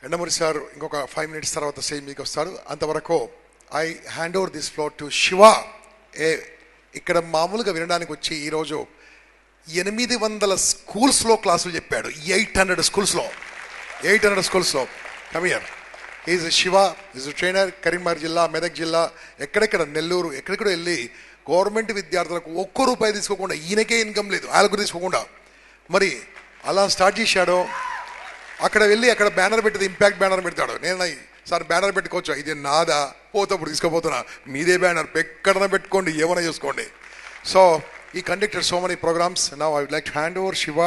Yandamuri sir ఇంకొక 5 minutes తర్వాత same మీకు వస్తారు. అంతవరకు I hand over this floor to Shiva. ఇక్కడ మామూలుగా వినడానికి వచ్చి ఈరోజు 800 స్కూల్స్లో క్లాసులు చెప్పాడు. 800 స్కూల్స్లో come here. Is Shiva, is trainer. Karimnagar జిల్లా, మెదక్ జిల్లా, ఎక్కడెక్కడ నెల్లూరు, ఎక్కడెక్కడ వెళ్ళి గవర్నమెంట్ విద్యార్థులకు ₹1 తీసుకోకుండా, ఈయనకే ఇన్కమ్ లేదు వాళ్ళకు తీసుకోకుండా మరి అలా స్టార్ట్ చేశాడు. అక్కడ వెళ్ళి అక్కడ బ్యానర్ పెట్టేది, ఇంపాక్ట్ బ్యానర్ పెడతాడు. నేను సార్ బ్యానర్ పెట్టుకోవచ్చు, ఇది నాదా, పోతప్పుడు తీసుకుపోతున్నా, మీదే బ్యానర్ ఎక్కడన్నా పెట్టుకోండి, ఏమైనా చేసుకోండి. సో ఈ conducted so many programs. Now I would like to hand over Shiva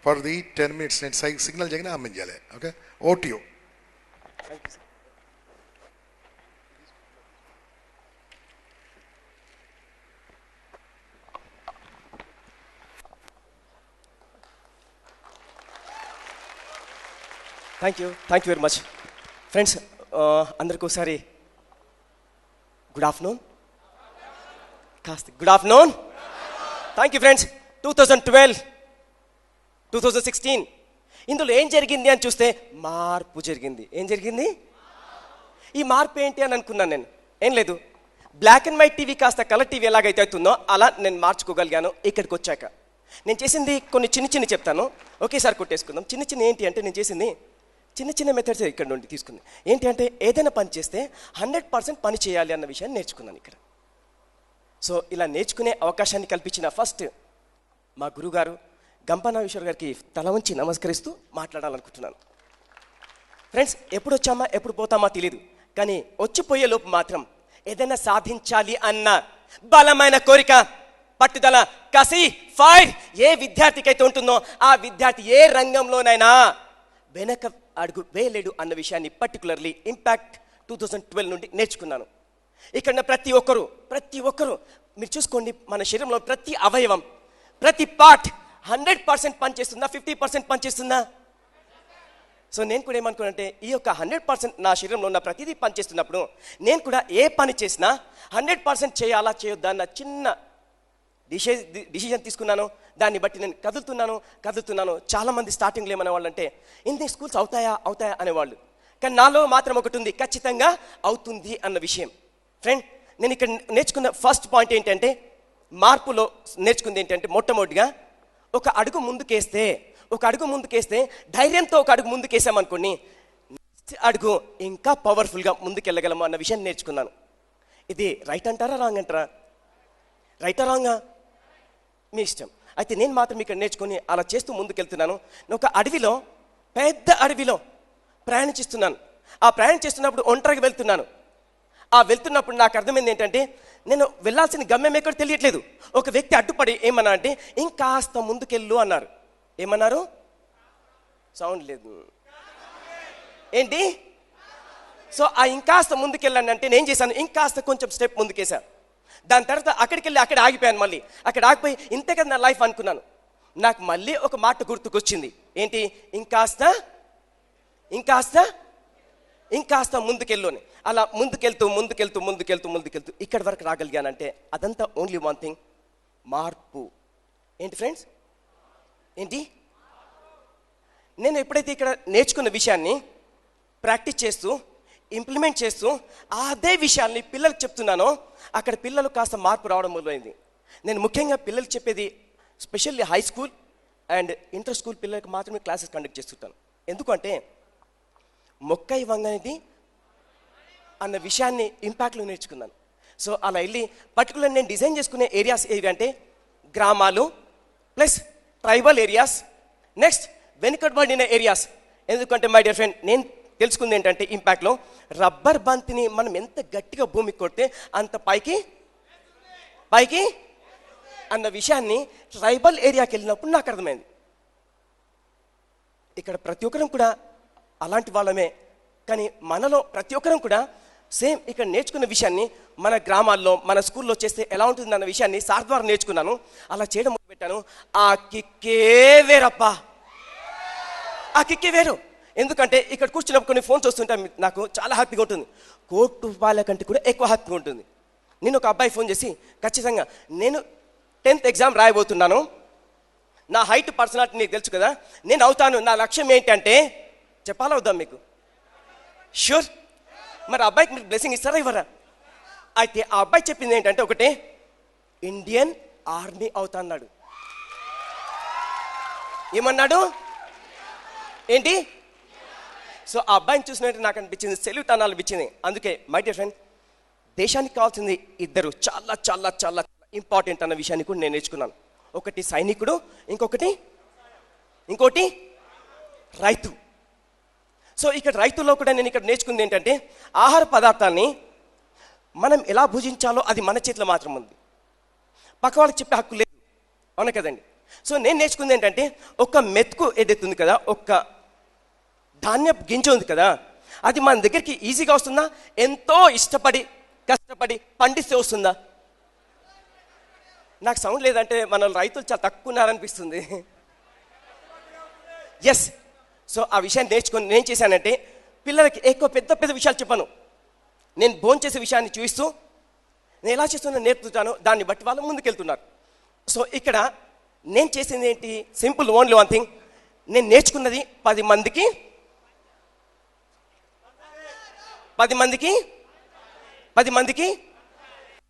for the 10 minutes. నేను సిగ్నల్ చేయగానే ఆమె okay, over to you. Thank you very much friends. అందరికీ ఒకసారి good afternoon. Good afternoon. Thank you friends. 2012, 2016 ఇందులో ఏం జరిగింది అని చూస్తే మార్పు జరిగింది. ఏం జరిగింది? ఈ మార్పు ఏంటి అని అనుకున్నాను నేను. ఏం లేదు, బ్లాక్ అండ్ వైట్ టీవీ కాస్త కలర్ టీవీ ఎలాగైతే అవుతుందో అలా నేను మార్చుకోగలిగాను ఇక్కడికి వచ్చాక. నేను చేసింది కొన్ని చిన్న చెప్తాను, ఒకేసారి కొట్టేసుకుందాం. చిన్న ఏంటి అంటే నేను చేసింది చిన్న మెథడ్స్ ఇక్కడ నుండి తీసుకుంది. ఏంటి అంటే ఏదైనా పని చేస్తే 100% పని చేయాలి అన్న విషయాన్ని నేర్చుకున్నాను ఇక్కడ. సో ఇలా నేర్చుకునే అవకాశాన్ని కల్పించిన ఫస్ట్ మా గురుగారు గంపనాగేశ్వర్ గారికి తల వంచి నమస్కరిస్తూ మాట్లాడాలనుకుంటున్నాను. ఫ్రెండ్స్, ఎప్పుడు వచ్చామా ఎప్పుడు పోతామా తెలియదు, కానీ వచ్చిపోయే లోపు మాత్రం ఏదైనా సాధించాలి అన్న బలమైన కోరిక, పట్టుదల, కసి, ఫైర్ ఏ విద్యార్థికైతే ఉంటుందో ఆ విద్యార్థి ఏ రంగంలోనైనా వెనక అడుగు వేయలేడు అన్న విషయాన్ని పర్టికులర్లీ ఇంపాక్ట్ 2012 నుండి నేర్చుకున్నాను. ఇక్కడ ప్రతి ఒక్కరు మీరు చూసుకోండి, మన శరీరంలో ప్రతి అవయవం, ప్రతి పార్ట్ 100% పనిచేస్తుందా, 50% పనిచేస్తుందా? సో నేను కూడా ఏమనుకున్నానంటే ఈ యొక్క 100% నా శరీరంలో ఉన్న ప్రతిదీ పనిచేస్తున్నప్పుడు నేను కూడా ఏ పని చేసినా 100% చేయాలా చేయొద్దా అన్న చిన్న డిసిజన్ తీసుకున్నాను. దాన్ని బట్టి నేను కదులుతున్నాను. చాలామంది స్టార్టింగ్లో ఏమనే వాళ్ళు అంటే ఇన్ని స్కూల్స్ అవుతాయా అనేవాళ్ళు, కానీ నాలో మాత్రం ఒకటి ఉంది, ఖచ్చితంగా అవుతుంది అన్న విషయం. ఫ్రెండ్, నేను ఇక్కడ నేర్చుకున్న ఫస్ట్ పాయింట్ ఏంటంటే, మార్పులో నేర్చుకుంది ఏంటంటే, మొట్టమొదటిగా ఒక అడుగు ముందుకేస్తే ధైర్యంతో ఒక అడుగు ముందుకేసామనుకోండి, నెక్స్ట్ అడుగు ఇంకా పవర్ఫుల్గా ముందుకెళ్ళగలము అన్న విషయాన్ని నేర్చుకున్నాను. ఇది రైట్ అంటారా రాంగ్ అంటారా? రైటా రాంగా మీ ఇష్టం. అయితే నేను మాత్రం ఇక్కడ నేర్చుకొని అలా చేస్తూ ముందుకెళ్తున్నాను. నేను ఒక పెద్ద అడవిలో ప్రయాణిస్తున్నాను. ఆ ప్రయాణం చేస్తున్నప్పుడు ఒంటరిగా వెళ్తున్నాను. వెళ్తున్నప్పుడు నాకు అర్థమైంది ఏంటంటే, నేను వెళ్ళాల్సిన గమ్యం ఎక్కడ తెలియట్లేదు. ఒక వ్యక్తి అడ్డుపడి ఏమన్నా అంటే ఇంకాస్త ముందుకెళ్ళు అన్నారు. ఏమన్నారు? సౌండ్ లేదు ఏంటి? సో ఇంకాస్త ముందుకెళ్ళండి అంటే నేను చేశాను, ఇంకాస్త కొంచెం స్టెప్ ముందుకేశాను. దాని తర్వాత అక్కడికి వెళ్ళి అక్కడ ఆగిపోయాను. మళ్ళీ అక్కడ ఆగిపోయి ఇంతే కదా నా లైఫ్ అనుకున్నాను. నాకు మళ్ళీ ఒక మాట గుర్తుకొచ్చింది. ఏంటి? ఇంకాస్త ముందుకెళ్ళు అని. అలా ముందుకెళ్తూ ఇక్కడి వరకు రాగలిగానంటే అదంతా ఓన్లీ వన్ థింగ్, మార్పు. ఏంటి ఫ్రెండ్స్? ఏంటి? నేను ఎప్పుడైతే ఇక్కడ నేర్చుకున్న విషయాన్ని ప్రాక్టీస్ చేస్తూ ఇంప్లిమెంట్ చేస్తూ అదే విషయాన్ని పిల్లలకు చెప్తున్నానో అక్కడ పిల్లలు కాస్త మార్పు రావడం మొదలైంది. నేను ముఖ్యంగా పిల్లలకు చెప్పేది specially high school and inter school పిల్లలకు మాత్రమే క్లాసెస్ కండక్ట్ చేస్తుంటాను. ఎందుకంటే మొక్కై వంగనిది అన్న విషయాన్ని ఇంపాక్ట్లో నేర్చుకున్నాను. సో అలా వెళ్ళి పర్టికులర్ నేను డిజైన్ చేసుకునే ఏరియాస్ ఏవి అంటే గ్రామాలు ప్లస్ ట్రైబల్ ఏరియాస్, నెక్స్ట్ వెనుకబడిన ఏరియాస్. ఎందుకంటే మై డియర్ ఫ్రెండ్, నేను తెలుసుకుంది ఏంటంటే ఇంపాక్ట్లో రబ్బర్ బంతిని మనం ఎంత గట్టిగా భూమికి కొడితే అంత పైకి అన్న విషయాన్ని ట్రైబల్ ఏరియాకి వెళ్ళినప్పుడు నాకు అర్థమైంది. ఇక్కడ ప్రతి ఒక్కరం కూడా అలాంటి వాళ్ళమే, కానీ మనలో ప్రతి ఒక్కరం కూడా సేమ్ ఇక్కడ నేర్చుకున్న విషయాన్ని మన గ్రామాల్లో మన స్కూల్లో చేస్తే ఎలా ఉంటుంది అన్న విషయాన్ని సార్ ద్వారా నేర్చుకున్నాను. అలా చేయడం మొదలుపెట్టాను. ఆ కిక్కే వేరు. ఎందుకంటే ఇక్కడ కూర్చున్నప్పుడు కొన్ని ఫోన్స్ వస్తుంటే నాకు చాలా హ్యాపీగా ఉంటుంది. ₹1,00,00,000 కంటే కూడా ఎక్కువ హ్యాపీగా ఉంటుంది. నేను ఒక అబ్బాయి ఫోన్ చేసి, ఖచ్చితంగా నేను 10th ఎగ్జామ్ రాయబోతున్నాను, నా హైట్ పర్సనాలిటీ నీకు తెలుసు కదా, నేను అవుతాను, నా లక్ష్యం ఏంటంటే చెప్పాలా వద్దాం మీకు? షూర్. మరి ఆ అబ్బాయికి మీరు బ్లెస్సింగ్ ఇస్తారా ఇవ్వరా? అయితే ఆ అబ్బాయి చెప్పింది ఏంటంటే ఒకటే, ఇండియన్ ఆర్మీ అవుతా అన్నాడు. ఏమన్నాడు? ఏంటి? సో ఆ అబ్బాయిని చూసినట్టు నాకు అనిపించింది, సెల్యూట్ అనిపించింది. అందుకే మై డియర్ ఫ్రెండ్, దేశానికి కావాల్సింది ఇద్దరు చాలా చాలా చాలా ఇంపార్టెంట్ అన్న విషయాన్ని కూడా నేను నేర్చుకున్నాను. ఒకటి సైనికుడు, ఇంకోటి రైతు. సో ఇక్కడ రైతుల్లో కూడా నేను ఇక్కడ నేర్చుకుంది ఏంటంటే, ఆహార పదార్థాన్ని మనం ఎలా భుజించాలో అది మన చేతిలో మాత్రం ఉంది, పక్క వాళ్ళకి చెప్పే హక్కు లేదు. అవును కదండి? సో నేను నేర్చుకుంది ఏంటంటే, ఒక మెతుకు ఏదైతుంది కదా, ఒక ధాన్య గింజ ఉంది కదా, అది మన దగ్గరికి ఈజీగా వస్తుందా? ఎంతో ఇష్టపడి కష్టపడి పండిస్తే వస్తుందా? నాకు సౌండ్ లేదంటే మన రైతులు చాలా తక్కువ ఉన్నారనిపిస్తుంది. ఎస్. సో ఆ విషయాన్ని నేర్చుకొని నేను చేశానంటే, పిల్లలకి ఎక్కువ పెద్ద పెద్ద విషయాలు చెప్పాను. నేను భోంచేసే విషయాన్ని చూపిస్తూ నేను ఎలా చేస్తున్నా నేర్పుతాను, దాన్ని బట్టి వాళ్ళు ముందుకెళ్తున్నారు. సో ఇక్కడ నేను చేసింది ఏంటి? Simple, only one thing. నేను నేర్చుకున్నది 10 మందికి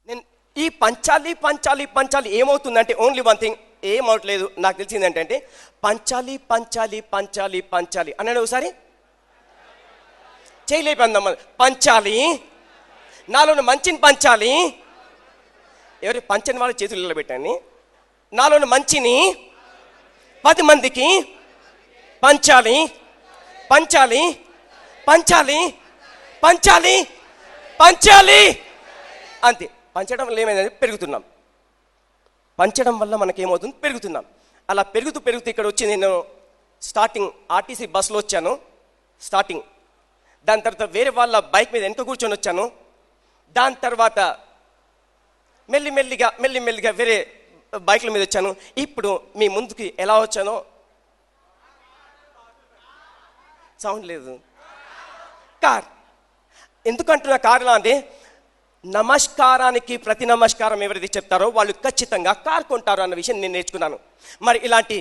నేను ఈ పంచాలి ఏమవుతుందంటే, ఓన్లీ వన్ థింగ్, ఏమవట్లేదు. నాకు తెలిసింది ఏంటంటే, పంచాలి అన్నాడు. ఒకసారి చేయలేకపోయిందమ్మా. పంచాలి, నాలోని మంచిని పంచాలి. ఎవరి పంచని వాళ్ళ చేతుల్లో పెట్టండి. నాలోని మంచిని 10 మందికి పంచాలి. అంతే. పంచడం వల్ల ఏమైందంటే పెరుగుతున్నాం. పంచడం వల్ల మనకేమవుతుంది? పెరుగుతున్నాం. అలా పెరుగుతూ ఇక్కడ వచ్చి నేను స్టార్టింగ్ ఆర్టీసీ బస్సులో వచ్చాను. స్టార్టింగ్ దాని తర్వాత వేరే వాళ్ళ బైక్ మీద వెనక కూర్చొని వచ్చాను. దాని తర్వాత మెల్లిమెల్లిగా వేరే బైక్ల మీద వచ్చాను. ఇప్పుడు మీ ముందుకి ఎలా వచ్చానో, సౌండ్ లేదు, కార్. ఎందుకంటున్నా కార్లా అంటే, నమస్కారానికి ప్రతి నమస్కారం ఎవరైతే చెప్తారో వాళ్ళు ఖచ్చితంగా కార్ కొంటారు అన్న విషయం నేను నేర్చుకున్నాను. మరి ఇలాంటి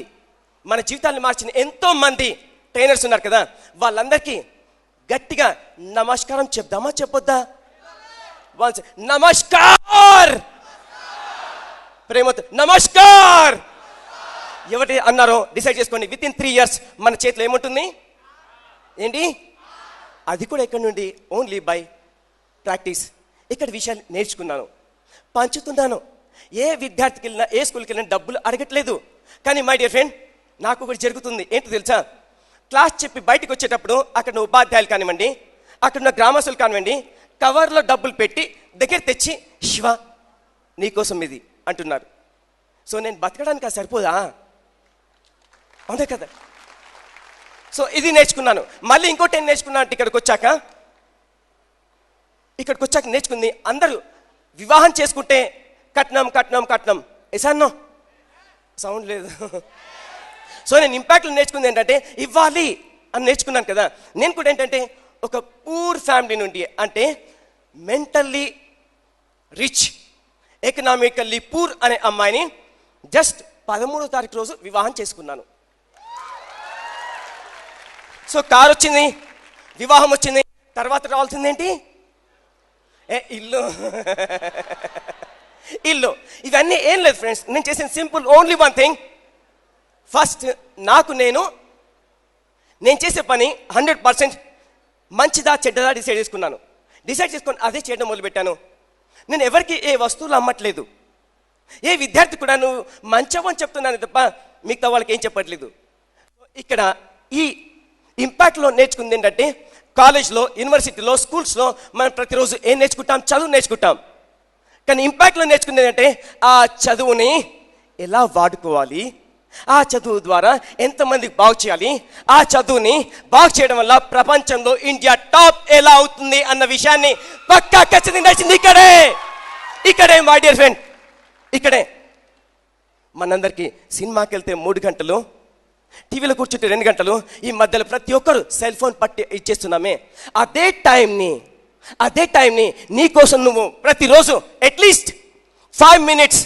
మన జీవితాన్ని మార్చిన ఎంతో మంది ట్రైనర్స్ ఉన్నారు కదా, వాళ్ళందరికీ గట్టిగా నమస్కారం చెప్దామా చెప్పొద్దా? నమస్కార్, ప్రేమతో నమస్కార్. ఎవరి అన్నారో డిసైడ్ చేసుకోండి. విత్ ఇన్ 3 years మన చేతిలో ఏముంటుంది? ఏంటి? అది కూడా ఎక్కడి నుండి? Only by practice. ఇక్కడ విషయాలు నేర్చుకున్నాను, పంచుతున్నాను. ఏ విద్యార్థికి వెళ్ళినా, ఏ స్కూల్కి వెళ్ళినా డబ్బులు అడగట్లేదు. కానీ మై డియర్ ఫ్రెండ్, నాకు ఒకటి జరుగుతుంది. ఏంటో తెలుసా? క్లాస్ చెప్పి బయటకు వచ్చేటప్పుడు అక్కడ ఉన్న ఉపాధ్యాయులు కానివ్వండి, అక్కడ ఉన్న గ్రామస్తులు కానివ్వండి, కవర్లో డబ్బులు పెట్టి దగ్గర తెచ్చి, శివ నీకోసం ఇది అంటున్నారు. సో నేను బతకడానికి అది సరిపోదా? అవునే కదా? సో ఇది నేర్చుకున్నాను. మళ్ళీ ఇంకోటి ఏం నేర్చుకున్నా అంటే, ఇక్కడికి వచ్చాక నేర్చుకుంది, అందరూ వివాహం చేసుకుంటే కట్నం ఎసాన్నో సౌండ్ లేదు. సో నేను ఇంపాక్ట్లో నేర్చుకుంది ఏంటంటే, ఇవ్వాలి అని నేర్చుకున్నాను కదా. నేను కూడా ఏంటంటే, ఒక పూర్ ఫ్యామిలీ నుండి, అంటే మెంటల్లీ రిచ్ ఎకనామికల్లీ పూర్ అనే అమ్మాయిని జస్ట్ 13వ తారీఖు రోజు వివాహం చేసుకున్నాను. సో కారు వచ్చింది, వివాహం వచ్చింది, తర్వాత రావాల్సింది ఏంటి? ఇల్లు. ఇవన్నీ ఏం లేదు ఫ్రెండ్స్. నేను చేసిన simple, only one thing. First నాకు నేను చేసే పని 100% మంచిదా చెడ్డదా డిసైడ్ చేసుకున్నాను. డిసైడ్ చేసుకొని అదే చేయడం మొదలుపెట్టాను. నేను ఎవరికి ఏ వస్తువులు అమ్మట్లేదు. ఏ విద్యార్థి కూడా నువ్వు మంచవని చెప్తున్నాను తప్ప మిగతా వాళ్ళకి ఏం చెప్పట్లేదు. ఇక్కడ ఈ ఇంపాక్ట్లో నేర్చుకుంది ఏంటంటే, కాలేజ్లో, యూనివర్సిటీలో, స్కూల్స్లో మనం ప్రతిరోజు ఏం నేర్చుకుంటాం? చదువు నేర్చుకుంటాం. కానీ ఇంపాక్ట్లో నేర్చుకుంది ఏంటంటే, ఆ చదువుని ఎలా వాడుకోవాలి, ఆ చదువు ద్వారా ఎంతమందికి బాగు చేయాలి, ఆ చదువుని బాగు చేయడం వల్ల ప్రపంచంలో ఇండియా టాప్ ఎలా అవుతుంది అన్న విషయాన్ని పక్కా ఖచ్చితంగా నచ్చింది. ఇక్కడే మై డియర్ ఫ్రెండ్, ఇక్కడే మనందరికీ సినిమాకి వెళ్తే 3 గంటలు, టీవీలో కూర్చుంటే 2 గంటలు, ఈ మధ్యలో ప్రతి ఒక్కరు సెల్ ఫోన్ పట్టి ఇచ్చేస్తున్నామే. అదే టైంని నీకోసం నువ్వు ప్రతిరోజు అట్లీస్ట్ 5 minutes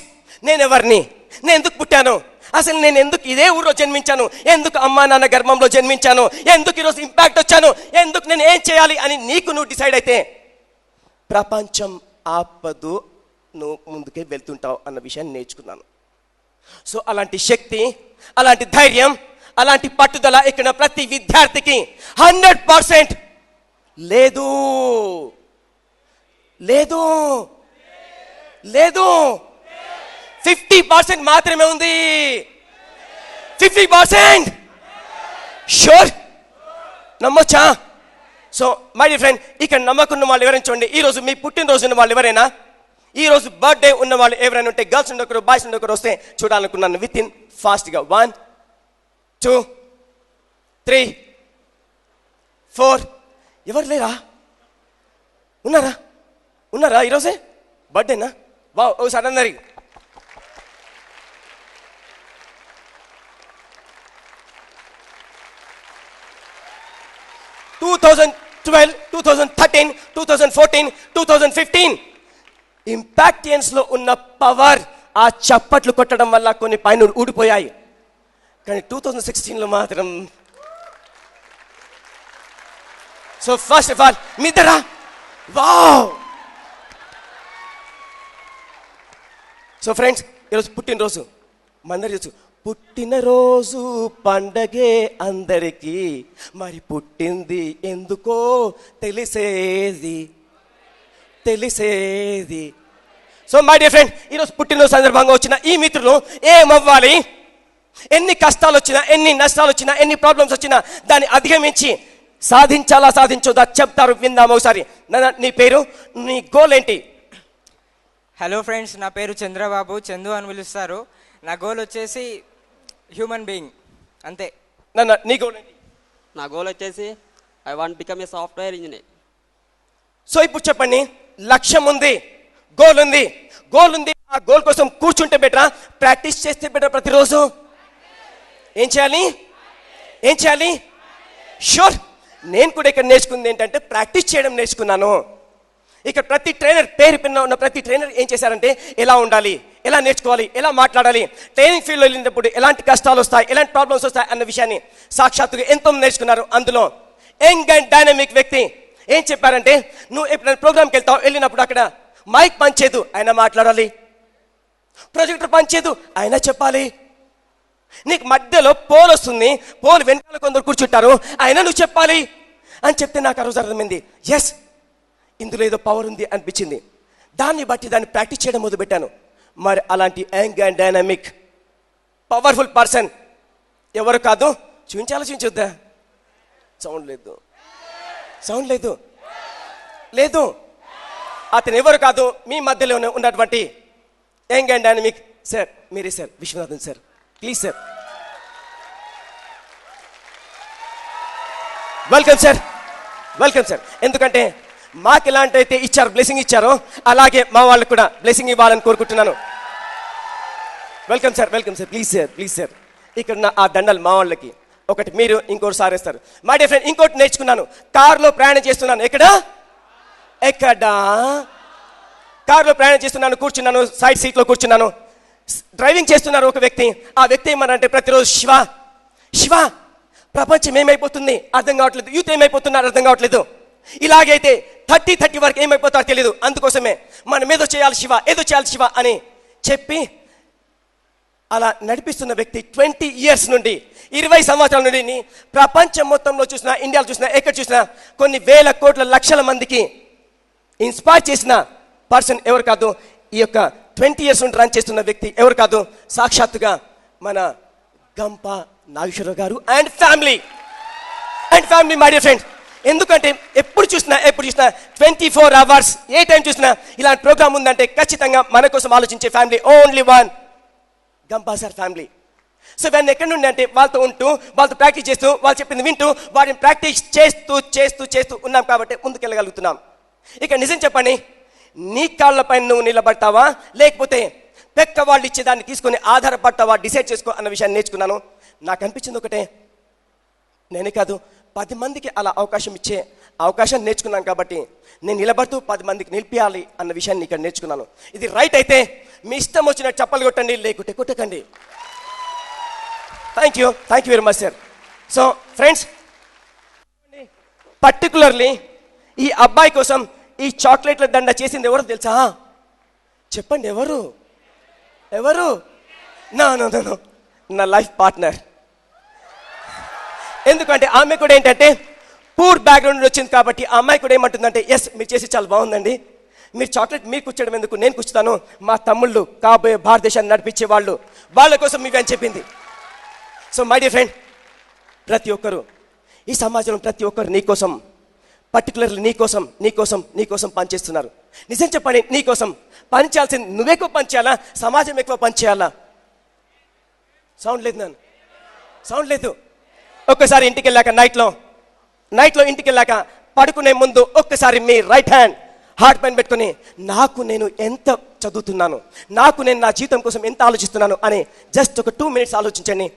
నేను ఎవరిని, నేను ఎందుకు పుట్టాను, అసలు నేను ఎందుకు ఇదే ఊరిలో జన్మించాను, ఎందుకు అమ్మా నాన్న గర్భంలో జన్మించాను, ఎందుకు ఈరోజు ఇంపాక్ట్ వచ్చాను, ఎందుకు నేను ఏం చేయాలి అని నీకు నువ్వు డిసైడ్ అయితే ప్రపంచం ఆపదు, నువ్వు ముందుకే వెళ్తుంటావు అన్న విషయాన్ని నేర్చుకున్నాను. సో అలాంటి శక్తి, అలాంటి ధైర్యం, అలాంటి పట్టుదల ఇక్కడ ప్రతి విద్యార్థికి 100% లేదు లేదు లేదు 50% మాత్రమే ఉంది. 50% షూర్, నమ్మొచ్చా? సో మై డియర్ ఫ్రెండ్, ఇక్కడ నమ్మకున్న వాళ్ళు ఎవరైనా చూడండి. ఈరోజు మీ పుట్టినరోజు ఉన్న వాళ్ళు ఎవరైనా, ఈరోజు బర్త్డే ఉన్న వాళ్ళు ఎవరైనా ఉంటే, గర్ల్స్ ఉండొకరు బాయ్స్ ఉండొకరు వస్తే చూడాలనుకున్నాను. విత్ ఇన్ ఫాస్ట్గా 1 2 3 4. ఎవరు లేరా? ఉన్నారా ఈరోజే బర్త్డేనా? వా ఓసారి అందరి 2012, 2013, 2014, 2015 ఇంపాక్టియన్స్లో ఉన్న పవర్ ఆ చప్పట్లు కొట్టడం వల్ల కొన్ని పైన ఊడిపోయాయి. కానీ 2016లో మాత్రం. సో ఫస్ట్ ఆఫ్ ఆల్ మీ ఇద్దరా వావ్. సో ఫ్రెండ్స్, ఈరోజు పుట్టినరోజు మనందరూ తెలుసు. పుట్టినరోజు పండగే అందరికీ, మరి పుట్టింది ఎందుకో తెలిసేది. సో మై డియర్ ఫ్రెండ్, ఈరోజు పుట్టినరోజు సందర్భంగా వచ్చిన ఈ మిత్రులు ఏమవ్వాలి, ఎన్ని కష్టాలు వచ్చినా, ఎన్ని నష్టాలు వచ్చినా, ఎన్ని ప్రాబ్లమ్స్ వచ్చినా దాన్ని అధిగమించి సాధించొద్దా చెప్తారు. విందాం ఒకసారి. నీ పేరు, నీ గోల్ ఏంటి? హలో ఫ్రెండ్స్, నా పేరు చంద్రబాబు, చందు అని పిలుస్తారు. నా గోల్ వచ్చేసి హ్యూమన్ బీయింగ్, అంతే. నీ గోల్ ఏంటి? నా గోల్ వచ్చేసి I want become a software engineer. So ఇప్పుడు చెప్పండి, లక్ష్యం ఉంది, గోల్ ఉంది. ఆ గోల్ కోసం కూర్చుంటే బెటరా, ప్రాక్టీస్ చేస్తే బెటర్? ప్రతిరోజు ఏం చేయాలి? షూర్. నేను కూడా ఇక్కడ నేర్చుకుంది ఏంటంటే ప్రాక్టీస్ చేయడం నేర్చుకున్నాను. ఇక్కడ ప్రతి ట్రైనర్, పేరు పిన్న ఉన్న ప్రతి ట్రైనర్ ఏం చేశారంటే ఎలా ఉండాలి, ఎలా నేర్చుకోవాలి, ఎలా మాట్లాడాలి, ట్రైనింగ్ ఫీల్డ్లో వెళ్ళినప్పుడు ఎలాంటి కష్టాలు వస్తాయి, ఎలాంటి ప్రాబ్లమ్స్ వస్తాయి అన్న విషయాన్ని సాక్షాత్తుగా ఎంతో నేర్చుకున్నారు. అందులో యంగ్ అండ్ డైనమిక్ వ్యక్తి ఏం చెప్పారంటే, నువ్వు ఎప్పుడైనా ప్రోగ్రామ్కి వెళ్తావు, వెళ్ళినప్పుడు అక్కడ మైక్ పనిచేయదు, ఆయన మాట్లాడాలి. ప్రొజెక్టర్ పనిచేయదు, ఆయన చెప్పాలి. నీకు మధ్యలో పోల్ వస్తుంది, పోల్ వెనకాల కొందరు కూర్చుంటారు, ఆయన నువ్వు చెప్పాలి అని చెప్తే నాకు ఆ రోజు అర్థమైంది, ఎస్ ఇందులో ఏదో పవర్ ఉంది అనిపించింది. దాన్ని బట్టి దాన్ని ప్రాక్టీస్ చేయడం మొదలుపెట్టాను. మరి అలాంటి young and dynamic powerful person ఎవరు కాదు, చూపించొద్దా? సౌండ్ లేదు. అతను ఎవరు కాదు, మీ మధ్యలోనే ఉన్నటువంటి యంగ్ అండ్ డైనమిక్ సార్, మీరే sir, Viswanathan sir. Please sir, welcome sir. ఎందుకంటే మాకు ఎలాంటి అయితే ఇచ్చారు, బ్లెస్సింగ్ ఇచ్చారో, అలాగే మా వాళ్ళకు కూడా బ్లెస్సింగ్ ఇవ్వాలని కోరుకుంటున్నాను. Welcome sir. Please sir. ఇక్కడ ఉన్న ఆ దండలు మా వాళ్ళకి ఒకటి, మీరు ఇంకోటి సారేస్తారు. మై డియర్ ఫ్రెండ్, ఇంకోటి నేర్చుకున్నాను. కారులో ప్రయాణం చేస్తున్నాను. ఎక్కడ కారులో ప్రయాణం చేస్తున్నాను, కూర్చున్నాను, సైడ్ సీట్లో కూర్చున్నాను. డ్రైవింగ్ చేస్తున్నారు ఒక వ్యక్తి. ఆ వ్యక్తి ఏమన్నారంటే ప్రతిరోజు శివ ప్రపంచం ఏమైపోతుంది అర్థం కావట్లేదు, యూత్ ఏమైపోతున్నారు అర్థం కావట్లేదు, ఇలాగైతే 30 వరకు ఏమైపోతారో తెలియదు, అందుకోసమే మనం ఏదో చేయాలి శివ అని చెప్పి అలా నడిపిస్తున్న వ్యక్తి 20 ఇయర్స్ నుండి, 20 సంవత్సరాల నుండి ప్రపంచం మొత్తంలో చూసినా, ఇండియాలో చూసినా, ఎక్కడ చూసినా కొన్ని వేల కోట్ల లక్షల మందికి ఇన్స్పైర్ చేసిన పర్సన్ ఎవరు కాదు, ఈ యొక్క 20 ఇయర్స్ నుండి రన్ చేస్తున్న వ్యక్తి ఎవరు కాదు, సాక్షాత్తుగా మన గంప నాగేశ్వరరావు గారు and family my dear friends. ఎందుకంటే ఎప్పుడు చూసినా 24 అవర్స్ ఏ టైం చూసినా ఇలాంటి ప్రోగ్రామ్ ఉందంటే ఖచ్చితంగా మన కోసం ఆలోచించే family only one, Gampa sir family. So ఇవన్నీ ఎక్కడి నుండి అంటే వాళ్ళతో ఉంటూ, వాళ్ళతో ప్రాక్టీస్ చేస్తూ, వాళ్ళు చెప్పింది వింటూ, వాటిని ప్రాక్టీస్ చేస్తూ ఉన్నాం కాబట్టి ముందుకెళ్ళగలుగుతున్నాం. ఇక నిజం చెప్పండి, నీ కాళ్ళపైన నువ్వు నిలబడతావా, లేకపోతే పెక్క వాళ్ళు ఇచ్చేదాన్ని తీసుకొని ఆధారపడతావా, డిసైడ్ చేసుకో అన్న విషయాన్ని నేర్చుకున్నాను. నాకు అనిపించింది ఒకటే, నేనే కాదు 10 మందికి అలా అవకాశం నేర్చుకున్నాను. కాబట్టి నేను నిలబడుతూ 10 మందికి నిలిపియాలి అన్న విషయాన్ని ఇక్కడ నేర్చుకున్నాను. ఇది రైట్ అయితే మీ ఇష్టం వచ్చినట్టు చప్పలు కొట్టండి, లేకుంటే కొట్టకండి. Thank you very much sir. So friends, particularly ఈ అబ్బాయి కోసం ఈ చాక్లెట్ల దండ చేసింది ఎవరు తెలుసా? చెప్పండి, ఎవరు? నో నా లైఫ్ పార్ట్నర్. ఎందుకంటే ఆమె కూడా ఏంటంటే పూర్ బ్యాక్గ్రౌండ్ వచ్చింది కాబట్టి ఆ అమ్మాయి కూడా ఏమంటుందంటే, ఎస్ మీరు చేసి చాలా బాగుందండి, మీరు చాక్లెట్ మీరు కూర్చోడం ఎందుకు, నేను కూర్చుతాను, మా తమ్ముళ్ళు కాబోయే భారతదేశాన్ని నడిపించే వాళ్ళ కోసం ఇవి అని చెప్పింది. సో మై డియర్ ఫ్రెండ్, ప్రతి ఒక్కరు ఈ సమాజంలో ప్రతి ఒక్కరు నీకోసం, పర్టికులర్లీ నీకోసం పనిచేస్తున్నారు. నిజం చెప్పండి, నీకోసం పనిచేయాల్సింది నువ్వెక్కువ పనిచేయాలా, సమాజం ఎక్కువ పనిచేయాలా? సౌండ్ లేదు. ఒక్కసారి ఇంటికి వెళ్ళాక నైట్లో ఇంటికి వెళ్ళాక పడుకునే ముందు ఒక్కసారి మీ రైట్ హ్యాండ్ హార్ట్ పైన పెట్టుకుని, నాకు నేను ఎంత చదువుతున్నాను, నేను నా జీవితం కోసం ఎంత ఆలోచిస్తున్నాను అని జస్ట్ ఒక 2 minutes ఆలోచించండి.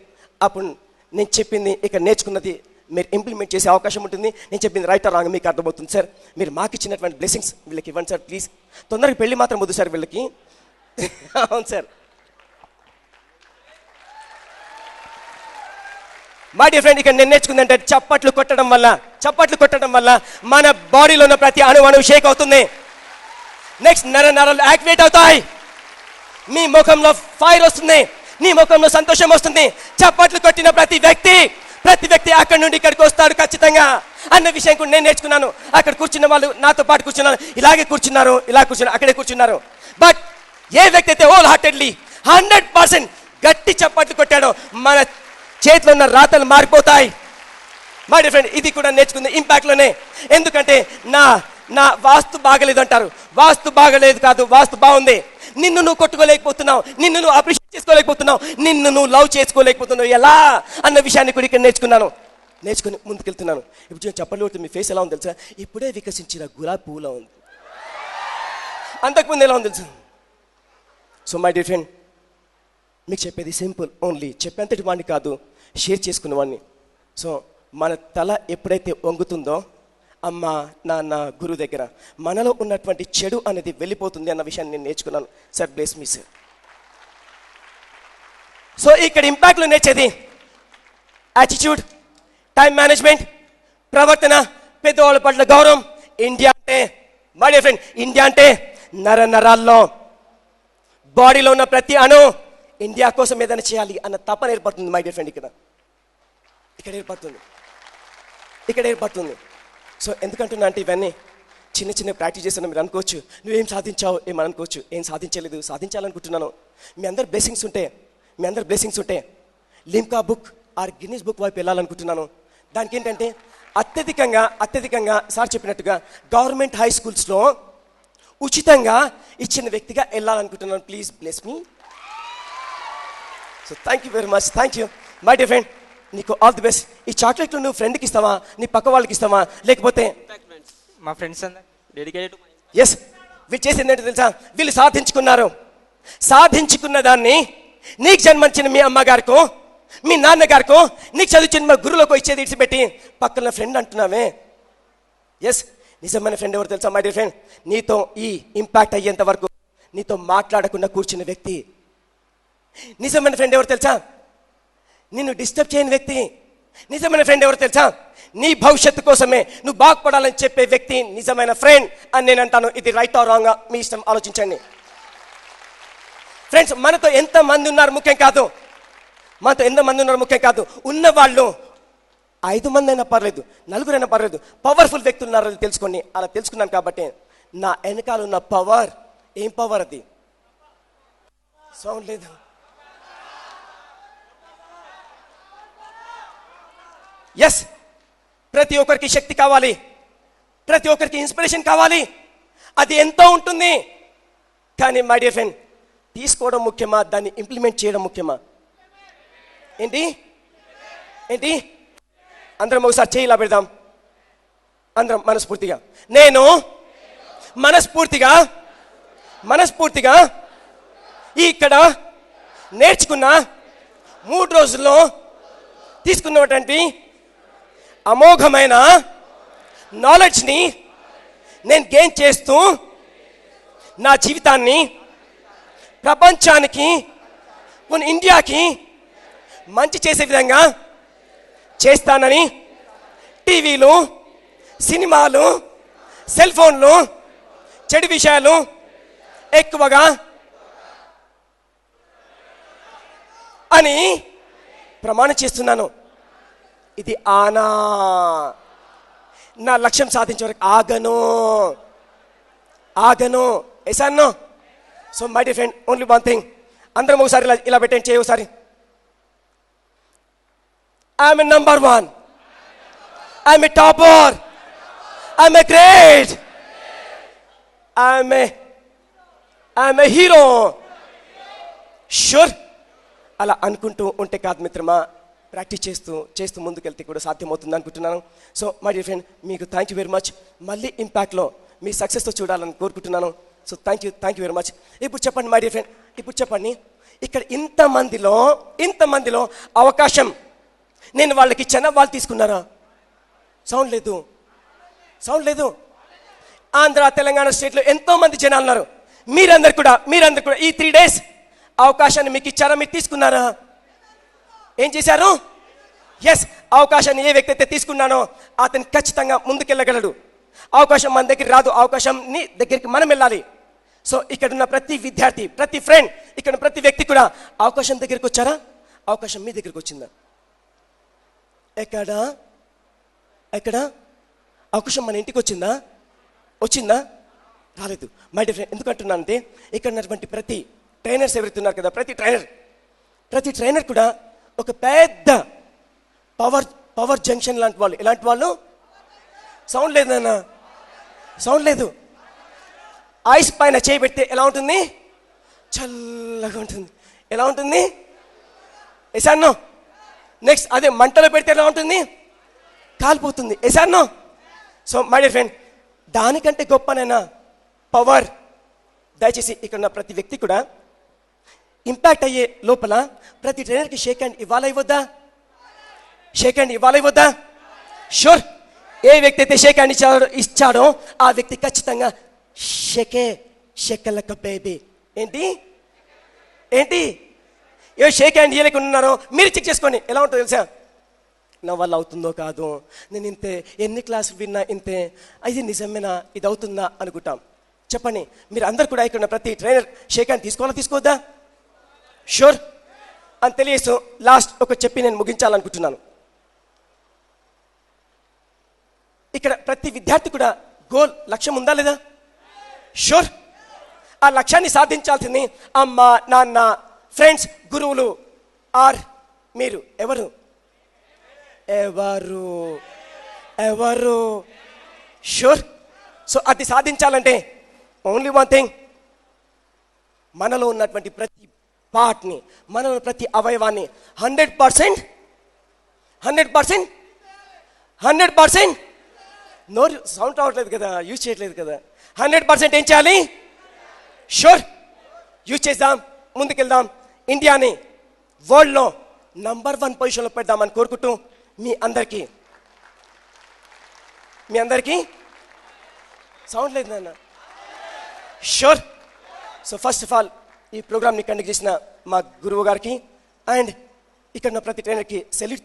అప్పుడు నేను చెప్పింది ఇక్కడ నేర్చుకున్నది మీరు ఇంప్లిమెంట్ చేసే అవకాశం ఉంటుంది. నేను చెప్పింది రైట్ ఆర్ రాంగ్ మీకు అర్థమవుతుంది సార్. మీరు మాకు ఇచ్చినటువంటి బ్లెస్సింగ్స్ వీళ్ళకి ఇవ్వండి సార్ ప్లీజ్. తొందరగా పెళ్లి మాత్రం వద్దు సార్ వీళ్ళకి. అవును సార్. మై డియర్ ఫ్రెండ్, ఇక్కడ నేను నేర్చుకుంది అంటే చప్పట్లు కొట్టడం వల్ల మన బాడీలో ఉన్న ప్రతి అణువు షేక్ అవుతుంది. నెక్స్ట్ నరాలు యాక్టివేట్ అవుతాయి, మీ ముఖంలో ఫైర్ వస్తుంది, నీ ముఖంలో సంతోషం వస్తుంది. చప్పట్లు కొట్టిన ప్రతి వ్యక్తి అక్కడి నుండి ఇక్కడికి వస్తాడు ఖచ్చితంగా అన్న విషయం కూడా నేను నేర్చుకున్నాను. అక్కడ కూర్చున్న వాళ్ళు నాతో పాటు కూర్చున్నారు, ఇలా కూర్చున్నారు, అక్కడే కూర్చున్నారు. బట్ ఏ వ్యక్తి అయితే హోల్ హార్టెడ్లీ 100% గట్టి చప్పట్లు కొట్టాడో మన చేతిలో ఉన్న రాతలు మారిపోతాయి. మై డియర్ ఫ్రెండ్, ఇది కూడా నేర్చుకుంది ఇంపాక్ట్లోనే. ఎందుకంటే నా వాస్తు బాగలేదు అంటారు. వాస్తు బాగలేదు కాదు, వాస్తు బాగుంది. నిన్ను నువ్వు కొట్టుకోలేకపోతున్నావు, నిన్ను నువ్వు అప్రిషియేట్ చేసుకోలేకపోతున్నావు, నిన్ను నువ్వు లవ్ చేసుకోలేకపోతున్నావు ఎలా అన్న విషయాన్ని కూడా ఇక్కడ నేర్చుకుని ముందుకెళ్తున్నాను. ఇప్పుడు చెప్పండి, కొడితే మీ ఫేస్ ఎలా ఉంది తెలుసా? ఇప్పుడే వికసించిన గులాబీ పువ్వులా ఉంది. అంతకుముందు ఎలా ఉంది తెలుసా? సో మై డియర్ ఫ్రెండ్, మీకు చెప్పేది సింపుల్, ఓన్లీ చెప్పేంతటి వాడిని కాదు, షేర్ చేసుకునేవాడిని. సో మన తల ఎప్పుడైతే వంగుతుందో అమ్మ నాన్న గురువు దగ్గర మనలో ఉన్నటువంటి చెడు అనేది వెళ్ళిపోతుంది అన్న విషయాన్ని నేను నేర్చుకున్నాను. Sir bless me sir. So ఇక్కడ ఇంపాక్ట్లో నేర్చేది యాటిట్యూడ్, టైం మేనేజ్మెంట్, ప్రవర్తన, పెద్దవాళ్ళ పట్ల గౌరవం. ఇండియా అంటే మై డియర్ ఫ్రెండ్, ఇండియా అంటే నరాల్లో బాడీలో ఉన్న ప్రతి అణు ఇండియా కోసం ఏదైనా చేయాలి అన్న తపన ఏర్పడుతుంది. మై డియర్ ఫ్రెండ్, ఇక్కడ ఏర్పడుతుంది. సో ఎందుకంటున్నా అంటే ఇవన్నీ చిన్న ప్రాక్టీస్ చేస్తున్నా. మీరు అనుకోవచ్చు నువ్వేం సాధించావు ఏమని అనుకోవచ్చు. ఏం సాధించలేదు, సాధించాలనుకుంటున్నాను. మీ అందరు బ్లెస్సింగ్స్ ఉంటే Limca book or Guinness book వైపు వెళ్ళాలనుకుంటున్నాను. దానికి ఏంటంటే అత్యధికంగా సార్ చెప్పినట్టుగా గవర్నమెంట్ హై స్కూల్స్లో ఉచితంగా ఇచ్చిన వ్యక్తిగా వెళ్ళాలనుకుంటున్నాను. Please bless me. So thank you very much. Thank you my dear friend, నీకు ఆల్ ది బెస్ట్. ఈ చాక్లెట్లు నువ్వు ఫ్రెండ్కి ఇస్తావా, నీ పక్క వాళ్ళకి ఇస్తావా, లేకపోతే మా ఫ్రెండ్స్ డెడికేటెడ్. ఎస్, వీళ్ళు చేసింది ఏంటో తెలుసా? వీళ్ళు సాధించుకున్న దాన్ని నీకు జన్మనిచ్చిన మీ అమ్మగారికో మీ నాన్నగారికో నీకు చదివించిన మా గురువులకు ఇచ్చేది ఇడిచిపెట్టి పక్కన ఫ్రెండ్ అంటున్నావే. ఎస్, నిజమైన ఫ్రెండ్ ఎవరు తెలుసా మై డియర్ ఫ్రెండ్? నీతో ఈ ఇంపాక్ట్ అయ్యేంత వరకు నీతో మాట్లాడకుండా కూర్చున్న వ్యక్తి. నిజమైన ఫ్రెండ్ ఎవరు తెలుసా? నిన్ను డిస్టర్బ్ చేయని వ్యక్తి. నిజమైన ఫ్రెండ్ ఎవరు తెలుసా? నీ భవిష్యత్తు కోసమే నువ్వు బాగుపడాలని చెప్పే వ్యక్తి నిజమైన ఫ్రెండ్ అని నేను అంటాను. ఇది రైట్ ఆర్ రాంగ్ మీ ఇష్టం, ఆలోచించండి. ఫ్రెండ్స్, మనతో ఎంతమంది ఉన్నారు ముఖ్యం కాదు, ఉన్నవాళ్ళు 5 మంది అయినా పర్లేదు, 4 అయినా పర్లేదు, పవర్ఫుల్ వ్యక్తులు ఉన్నారని తెలుసుకోండి. అలా తెలుసుకున్నాను కాబట్టి నా వెనకాల ఉన్న పవర్, ఏం పవర్ అది? సౌండ్ లేదు. ఎస్, ప్రతి ఒక్కరికి శక్తి కావాలి, ప్రతి ఒక్కరికి ఇన్స్పిరేషన్ కావాలి. అది ఎంతో ఉంటుంది. కానీ మై డియర్ ఫ్రెండ్, తీసుకోవడం ముఖ్యమా, దాన్ని ఇంప్లిమెంట్ చేయడం ముఖ్యమా? ఏంటి అందరం ఒకసారి చేయి ఇలా పెడదాం. అందరం మనస్ఫూర్తిగా, నేను మనస్ఫూర్తిగా ఇక్కడ నేర్చుకున్న 3 రోజుల్లో తీసుకున్నటువంటి అమోఘమైన నాలెడ్జ్ని నేను గెయిన్ చేస్తూ నా జీవితాన్ని ప్రపంచానికి, ఇండియాకి మంచి చేసే విధంగా చేస్తానని టీవీలు, సినిమాలు, సెల్ ఫోన్లు, చెడు విషయాలు ఎక్కువగా అని ప్రమాణం చేస్తున్నాను. ఇది ఆనా. నా లక్ష్యం సాధించే వరకు ఆగను. ఎసాన్నో. So my dear friend, only one thing. అందరం ఒకసారి ఇలా పెట్టండి, చేయి ఒకసారి. I'm a number 1. I'm a topper. I'm a great. I'm a hero. Sure. అలా అనుకుంటూ ఉంటే కాదు మిత్రమా, ప్రాక్టీస్ చేస్తూ ముందుకెళ్తే కూడా సాధ్యమవుతుంది అనుకుంటున్నాను. సో మై డియర్ ఫ్రెండ్, మీకు థ్యాంక్ యూ వెరీ మచ్. మళ్ళీ ఇంపాక్ట్లో మీ సక్సెస్తో చూడాలని కోరుకుంటున్నాను. So thank you very much. ఇప్పుడు చెప్పండి మై డియర్ ఫ్రెండ్, ఇప్పుడు చెప్పండి, ఇక్కడ ఇంతమందిలో అవకాశం నేను వాళ్ళకి ఇచ్చానా, వాళ్ళు తీసుకున్నారా? సౌండ్ లేదు. ఆంధ్ర, తెలంగాణ స్టేట్లో ఎంతో మంది జనాలు ఉన్నారు. మీరందరూ కూడా ఈ 3 days అవకాశాన్ని మీకు ఇచ్చారా, మీరు తీసుకున్నారా? ఏం చేశారు? ఎస్, అవకాశాన్ని ఏ వ్యక్తి అయితే తీసుకున్నానో అతను ఖచ్చితంగా ముందుకెళ్ళగలడు. అవకాశం మన దగ్గర రాదు, అవకాశాన్ని దగ్గరికి మనం వెళ్ళాలి. సో ఇక్కడ ఉన్న ప్రతి విద్యార్థి, ప్రతి ఫ్రెండ్, ఇక్కడ ఉన్న ప్రతి వ్యక్తి కూడా అవకాశం దగ్గరికి వచ్చారా? అవకాశం మీ దగ్గరికి వచ్చిందా? ఎక్కడ అవకాశం మన ఇంటికి వచ్చిందా? రాలేదు. మై డియర్ ఫ్రెండ్, ఎందుకంటున్నానంటే ఇక్కడ ఉన్నటువంటి ప్రతి ట్రైనర్స్ ఎవరైతే ఉన్నారు కదా, ప్రతి ట్రైనర్ కూడా ఒక పెద్ద పవర్ జంక్షన్ లాంటి వాళ్ళు. ఎలాంటి వాళ్ళు? సౌండ్ లేదన్నా, సౌండ్ లేదు. ఐస్ పైన చేయి పెడితే ఎలా ఉంటుంది? చల్లగా ఉంటుంది. ఎలా ఉంటుంది? ఎసాన్నో. నెక్స్ట్ అదే మంటలో పెడితే ఎలా ఉంటుంది? కాలిపోతుంది. ఎసాన్నో. సో మై డియర్ ఫ్రెండ్, దానికంటే గొప్పనైనా పవర్. దయచేసి ఇక్కడ ఉన్న ప్రతి వ్యక్తి కూడా ఇంపాక్ట్ అయ్యే లోపల ప్రతి ట్రైనర్కి షేక్ హ్యాండ్ ఇవ్వాలా ఇవ్వద్దా? షూర్. ఏ వ్యక్తి అయితే షేక్ హ్యాండ్ ఇచ్చాడో ఆ వ్యక్తి ఖచ్చితంగా షేకలక బేబీ. ఏంటి ఏ షేక్ హ్యాండ్ ఇయ్యలేకుండా ఉన్నారో మీరు చెక్ చేసుకోండి. ఎలా ఉంటుందో తెలుసా? నా వల్ల అవుతుందో కాదు, నేను ఇంతే, ఎన్ని క్లాసులు విన్నా ఇంతే, ఇది నిజమేనా, ఇది అవుతుందా అనుకుంటాం. చెప్పండి, మీరు అందరు కూడా ఇక్కడ ప్రతి ట్రైనర్ షేక్ హ్యాండ్ తీసుకోవద్దా? షూర్ అని తెలియసు. లాస్ట్ ఒక చెప్పి నేను ముగించాలనుకుంటున్నాను. ఇక్కడ ప్రతి విద్యార్థి కూడా గోల్, లక్ష్యం ఉందా లేదా? షూర్. ఆ లక్ష్యాన్ని సాధించాల్సింది అమ్మ, నాన్న, ఫ్రెండ్స్, గురువులు ఆర్ మీరు. ఎవరు? షూర్. సో అది సాధించాలంటే ఓన్లీ వన్ థింగ్, మనలో ఉన్నటువంటి ప్రతి పార్ట్ని, మనలో ప్రతి అవయవాన్ని 100% నోరు సౌండ్ రావట్లేదు కదా, యూజ్ చేయట్లేదు కదా, 100% ఏం చేయాలి? షూర్ యూజ్ చేద్దాం, ముందుకెళ్దాం. ఇండియాని వరల్డ్లో నంబర్ 1 పొజిషన్లో పెడదామని కోరుకుంటూ మీ అందరికీ సౌండ్ లేదు నాన్న. Sure. So first of all ఈ ప్రోగ్రామ్ని కండక్ట్ చేసిన మా గురువు గారికి అండ్ ఇక్కడ ఉన్న ప్రతి ట్రైనర్కి సెల్యూట్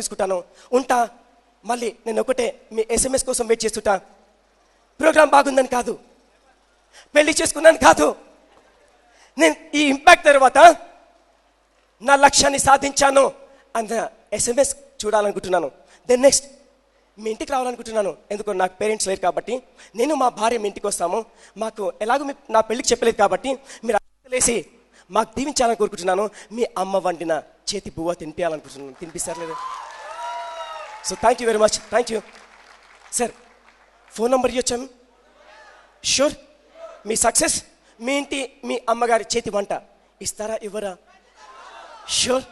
తీసుకుంటాను. ఉంటా. మళ్ళీ నేను ఒకటే మీ SMS కోసం వెయిట్ చేస్తుంటా. ప్రోగ్రామ్ బాగుందని కాదు, పెళ్లి చేసుకున్నాను కాదు, నేను ఈ ఇంపాక్ట్ తర్వాత నా లక్ష్యాన్ని సాధించాను అన్న SMS చూడాలనుకుంటున్నాను. దెన్ నెక్స్ట్ మీ ఇంటికి రావాలనుకుంటున్నాను. ఎందుకో నాకు పేరెంట్స్ లేరు కాబట్టి, నేను మా భార్య మీ ఇంటికి వస్తాము. మాకు ఎలాగో నా పెళ్ళికి చెప్పలేదు కాబట్టి మీరు లేసి మాకు దీవించాలని కోరుకుంటున్నాను. మీ అమ్మ వండిన చేతి బువ్వ తినిపించాలనుకుంటున్నాను. తినిపిస్తారు లేదా? So thank you very much. Thank you sir. Phone number ఇవ్వచ్చాము? షూర్. మీ సక్సెస్, మీ ఇంటి మీ అమ్మగారి చేతి వంట ఇస్తారా ఇవ్వరా? షూర్.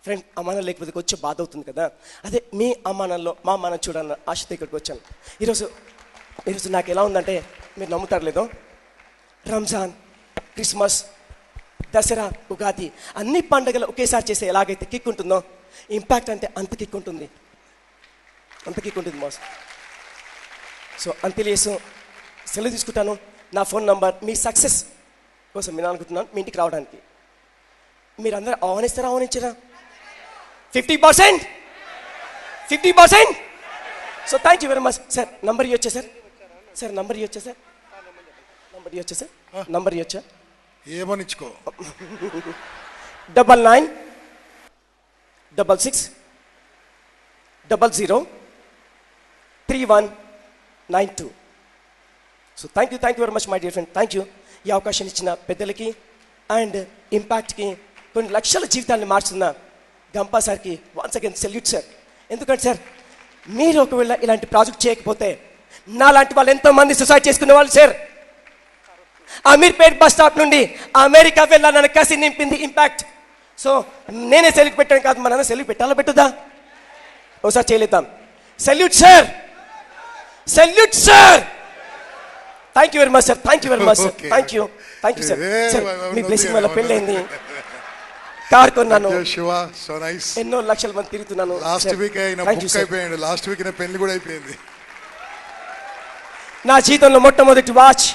ఫ్రెండ్, అమ్మానం లేకపోతే వచ్చే బాధ అవుతుంది కదా, అదే మీ అమ్మానంలో మా అమ్మానం చూడాలన్న ఆశతో ఇక్కడికి వచ్చాను. ఈరోజు నాకు ఎలా ఉందంటే మీరు నమ్ముతారు లేదో, రంజాన్, క్రిస్మస్, దసరా, ఉగాది అన్ని పండుగలు ఒకేసారి చేస్తే ఎలాగైతే కిక్ ఉంటుందో, ఇంపాక్ట్ అంటే అంత కిక్ ఉంటుంది మాస్. సో అంతలేసు సెలవు తీసుకుంటాను. నా ఫోన్ నంబర్ మీ సక్సెస్ కోసం నేను అనుకుంటున్నాను మీ ఇంటికి రావడానికి. మీరందరూ ఆహ్వానిస్తారా ఆహ్వానించరా? 50%, 50%. So thank you very much sir. Number ఇవ్వచ్చా సార్? సార్ నంబర్ ఇవ్వచ్చా సార్? నంబర్ ఇవ్వచ్చా సార్? నంబర్ ఇవ్వచ్చా? ఏమనిచ్చుకో. 99 66 00 3192. So thank you very much my dear friend. Thank you. ఈ అవకాశం ఇచ్చిన పెద్దలకి అండ్ ఇంపాక్ట్కి, కొన్ని లక్షల జీవితాన్ని మార్చుతున్న గంపా సార్కి వన్స్ అగైన్ సెల్యూట్ సార్. ఎందుకంటే సార్, మీరు ఒకవేళ ఇలాంటి ప్రాజెక్ట్ చేయకపోతే నాలాంటి వాళ్ళు ఎంతోమంది సూసైడ్ చేసుకునే వాళ్ళు సార్. అమీర్పేట్ బస్ స్టాప్ నుండి అమెరికా వెళ్ళాలని కసి నింపింది ఇంపాక్ట్. సో నేనే సెల్యూట్ పెట్టాను కాదు, మన సెల్యూట్ పెట్టాలా పెట్టదా? ఒకసారి చేయలేద్దాం. Salute sir, salute sir. Thank you very much sir. Thank you very much sir. Thank you sir. Sir మీ బ్లెస్సింగ్ వల్ల పెళ్ళైంది, కార్ కొన్నాను, శివ సో నైస్. ఎన్నో లక్షల మంది తిరుగుతున్నాను. లాస్ట్ వీక్ అయినా బుక్ అయిపోయాడు. లాస్ట్ వీక్ అయినా పెళ్లి కూడా అయిపోయింది. నా జీవితంలో మొట్టమొదటి వాచ్,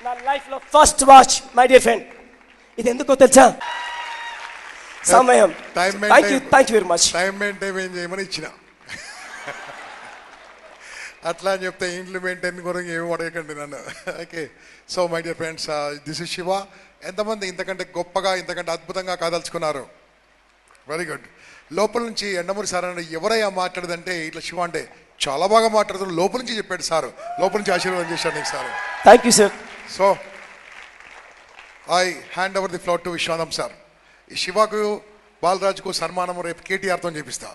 నా లైఫ్ లో first watch my dear friend. ఇది ఎందుకో తెలుసా? సమయం. Thank you very much. Time maintain ఏం చేయమని ఇచ్చిన. అట్లా అని చెప్తే ఇంట్లో మెయింటైన్ కొరకు ఏమి అడగకండి నన్ను. Okay. So my dear friends, this is Shiva. ఎంతమంది ఇంతకంటే గొప్పగా, ఇంతకంటే అద్భుతంగా కాదలుచుకున్నారు? Very good. లోపల నుంచి ఎండమూరి సార్ అని ఎవరయ్యా మాట్లాడదంటే ఇట్లా శివ అంటే చాలా బాగా మాట్లాడుతున్నారు. లోపల నుంచి చెప్పాడు సార్, లోపల నుంచి ఆశీర్వాదం చేశాడు నీకు sir. Thank you sir. So I hand over the floor to Viswanatham sir. ఈ శివకు, బాలరాజుకు సన్మానం రేపు కేటీఆర్తో చేపిస్తా.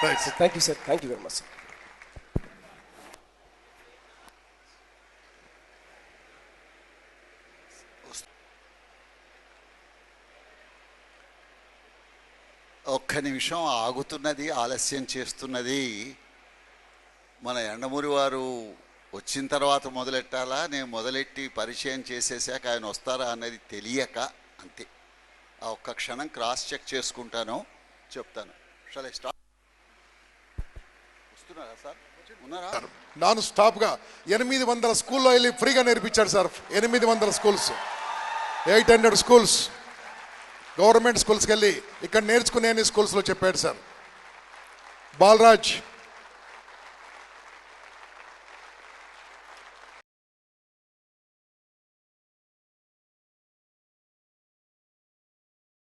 Thank you sir. Thank you very much sir. ఒక్క నిమిషం ఆగుతున్నది, ఆలస్యం చేస్తున్నది. మన ఎండమూరి వారు వచ్చిన తర్వాత మొదలెట్టాలా, నేను మొదలెట్టి పరిచయం చేసేసాక ఆయన వస్తారా అన్నది తెలియక అంతే. ఆ ఒక్క క్షణం క్రాస్ చెక్ చేసుకుంటాను, చెప్తాను. Shall I start? వస్తున్నారా సార్? ఉన్నారా? నాన్ స్టాప్గా 800 స్కూల్లో వెళ్ళి ఫ్రీగా నేర్పించాడు సార్. 800 స్కూల్స్, 800 స్కూల్స్, గవర్నమెంట్ స్కూల్స్కి వెళ్ళి ఇక్కడ నేర్చుకునే స్కూల్స్లో చెప్పాడు సార్ బాలరాజ్.